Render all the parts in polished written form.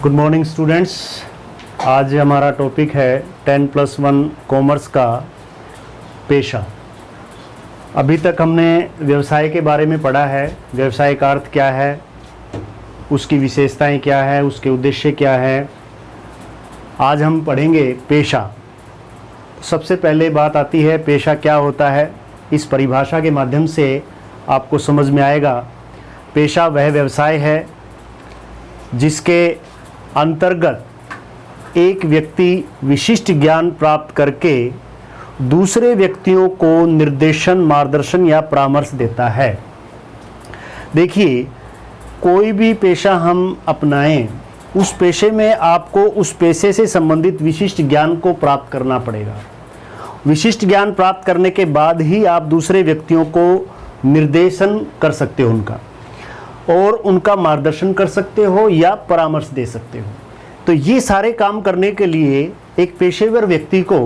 Good morning students. आज हमारा topic है 10+1 कॉमर्स का पेशा। अभी तक हमने व्यवसाय के बारे में पढ़ा है। व्यवसाय का अर्थ क्या है, उसकी विशेषताएं क्या है, उसके उद्देश्य क्या है। आज हम पढ़ेंगे पेशा। सबसे पहले बात आती है पेशा क्या होता है। इस परिभाषा के माध्यम से आपको समझ में आएगा पेशा वह व्यवसाय है जिसके अंतर्गत एक व्यक्ति विशिष्ट ज्ञान प्राप्त करके दूसरे व्यक्तियों को निर्देशन, मार्गदर्शन या परामर्श देता है। देखिए, कोई भी पेशा हम अपनाएं, उस पेशे में आपको उस पेशे से संबंधित विशिष्ट ज्ञान को प्राप्त करना पड़ेगा। विशिष्ट ज्ञान प्राप्त करने के बाद ही आप दूसरे व्यक्तियों को निर्देशन कर सकते हो उनका, और उनका मार्गदर्शन कर सकते हो या परामर्श दे सकते हो। तो ये सारे काम करने के लिए एक पेशेवर व्यक्ति को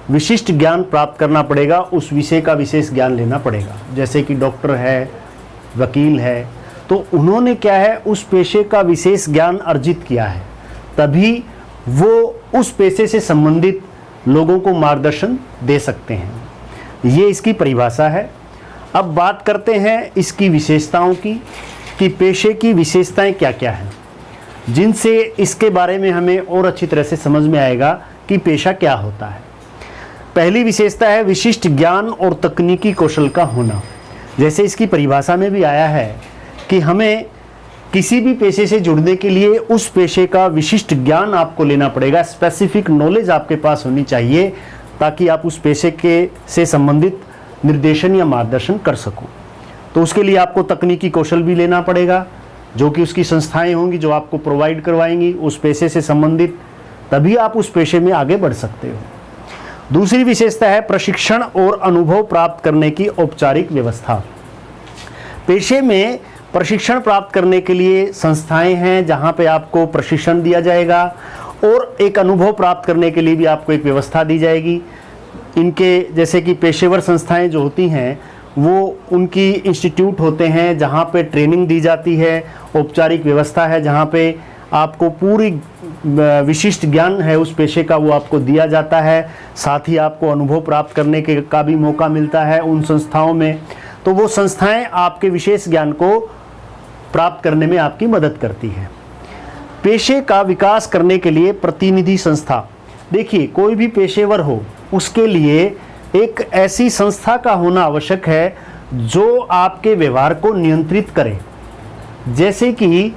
विशिष्ट ज्ञान प्राप्त करना पड़ेगा, उस विषय का विशेष ज्ञान लेना पड़ेगा। जैसे कि डॉक्टर है, वकील है, तो उन्होंने क्या है, उस पेशे का विशेष ज्ञान अर्जित किया है, तभी वो उस पेशे से संबंधित लोगों को मार्गदर्शन दे सकते हैं। ये इसकी परिभाषा है। अब बात करते हैं इसकी विशेषताओं की, कि पेशे की विशेषताएं क्या क्या हैं, जिनसे इसके बारे में हमें और अच्छी तरह से समझ में आएगा कि पेशा क्या होता है। पहली विशेषता है विशिष्ट ज्ञान और तकनीकी कौशल का होना। जैसे इसकी परिभाषा में भी आया है कि हमें किसी भी पेशे से जुड़ने के लिए उस पेशे का विशिष्ट ज्ञान आपको लेना पड़ेगा। स्पेसिफिक नॉलेज आपके पास होनी चाहिए ताकि आप उस पेशे के से संबंधित निर्देशन या मार्गदर्शन कर सको। तो उसके लिए आपको तकनीकी कौशल भी लेना पड़ेगा, जो कि उसकी संस्थाएं होंगी जो आपको प्रोवाइड करवाएंगी उस पेशे से संबंधित, तभी आप उस पेशे में आगे बढ़ सकते हो। दूसरी विशेषता है प्रशिक्षण और अनुभव प्राप्त करने की औपचारिक व्यवस्था। पेशे में प्रशिक्षण प्राप्त करने के लिए संस्थाएं हैं जहां पे आपको प्रशिक्षण दिया जाएगा, और एक अनुभव प्राप्त करने के लिए भी आपको एक व्यवस्था दी जाएगी। इनके जैसे कि पेशेवर संस्थाएं जो होती हैं वो उनकी इंस्टीट्यूट होते हैं जहाँ पे ट्रेनिंग दी जाती है, औपचारिक व्यवस्था है जहाँ पे आपको पूरी विशिष्ट ज्ञान है उस पेशे का वो आपको दिया जाता है। साथ ही आपको अनुभव प्राप्त करने के का भी मौका मिलता है उन संस्थाओं में। तो वो संस्थाएं आपके विशेष ज्ञान को प्राप्त करने में आपकी मदद करती है। पेशे का विकास करने के लिए प्रतिनिधि संस्था। देखिए, कोई भी पेशेवर हो उसके लिए एक ऐसी संस्था का होना आवश्यक है जो आपके व्यवहार को नियंत्रित करे। जैसे कि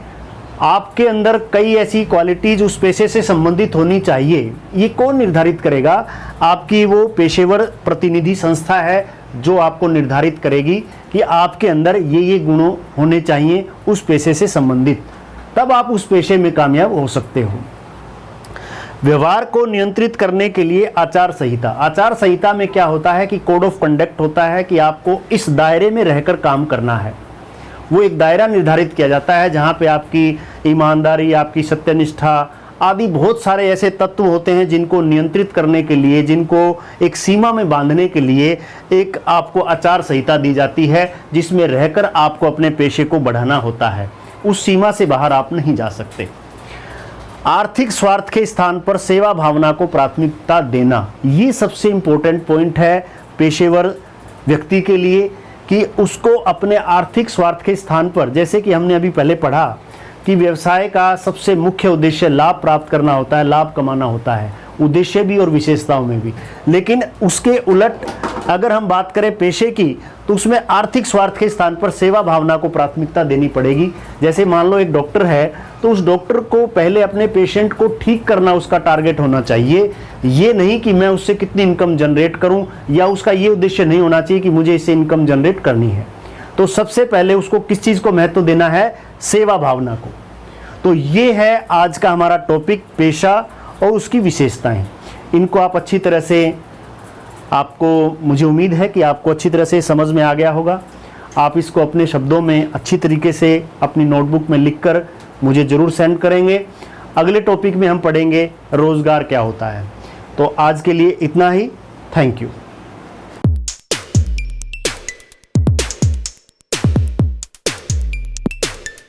आपके अंदर कई ऐसी क्वालिटीज उस पेशे से संबंधित होनी चाहिए। ये कौन निर्धारित करेगा? आपकी वो पेशेवर प्रतिनिधि संस्था है जो आपको निर्धारित करेगी कि आपके अंदर ये गुण होने चाहिए उस पेशे से संबंधित, तब आप उस पेशे में कामयाब हो सकते हो। व्यवहार को नियंत्रित करने के लिए आचार संहिता। आचार संहिता में क्या होता है कि कोड ऑफ कंडक्ट होता है कि आपको इस दायरे में रहकर काम करना है। वो एक दायरा निर्धारित किया जाता है जहाँ पे आपकी ईमानदारी, आपकी सत्यनिष्ठा आदि बहुत सारे ऐसे तत्व होते हैं जिनको नियंत्रित करने के लिए, जिनको एक सीमा में बांधने के लिए एक आपको आचार संहिता दी जाती है, जिसमें रहकर आपको अपने पेशे को बढ़ाना होता है। उस सीमा से बाहर आप नहीं जा सकते। आर्थिक स्वार्थ के स्थान पर सेवा भावना को प्राथमिकता देना, ये सबसे इम्पोर्टेंट पॉइंट है पेशेवर व्यक्ति के लिए, कि उसको अपने आर्थिक स्वार्थ के स्थान पर, जैसे कि हमने अभी पहले पढ़ा कि व्यवसाय का सबसे मुख्य उद्देश्य लाभ प्राप्त करना होता है, लाभ कमाना होता है, उद्देश्य भी और विशेषताओं में भी। लेकिन उसके उलट अगर हम बात करें पेशे की, तो उसमें आर्थिक स्वार्थ के स्थान पर सेवा भावना को प्राथमिकता देनी पड़ेगी। जैसे मान लो एक डॉक्टर है, तो उस डॉक्टर को पहले अपने पेशेंट को ठीक करना उसका टारगेट होना चाहिए। ये नहीं कि मैं उससे कितनी इनकम जनरेट करूं, या उसका ये उद्देश्य नहीं होना चाहिए कि मुझे इससे इनकम जनरेट करनी है। तो सबसे पहले उसको किस चीज़ को महत्व देना है? सेवा भावना को। तो ये है आज का हमारा टॉपिक, पेशा और उसकी विशेषताएं। इनको आप अच्छी तरह से, आपको, मुझे उम्मीद है कि आपको अच्छी तरह से समझ में आ गया होगा। आप इसको अपने शब्दों में अच्छी तरीके से अपनी नोटबुक में लिखकर मुझे ज़रूर सेंड करेंगे। अगले टॉपिक में हम पढ़ेंगे रोज़गार क्या होता है। तो आज के लिए इतना ही। Thank you.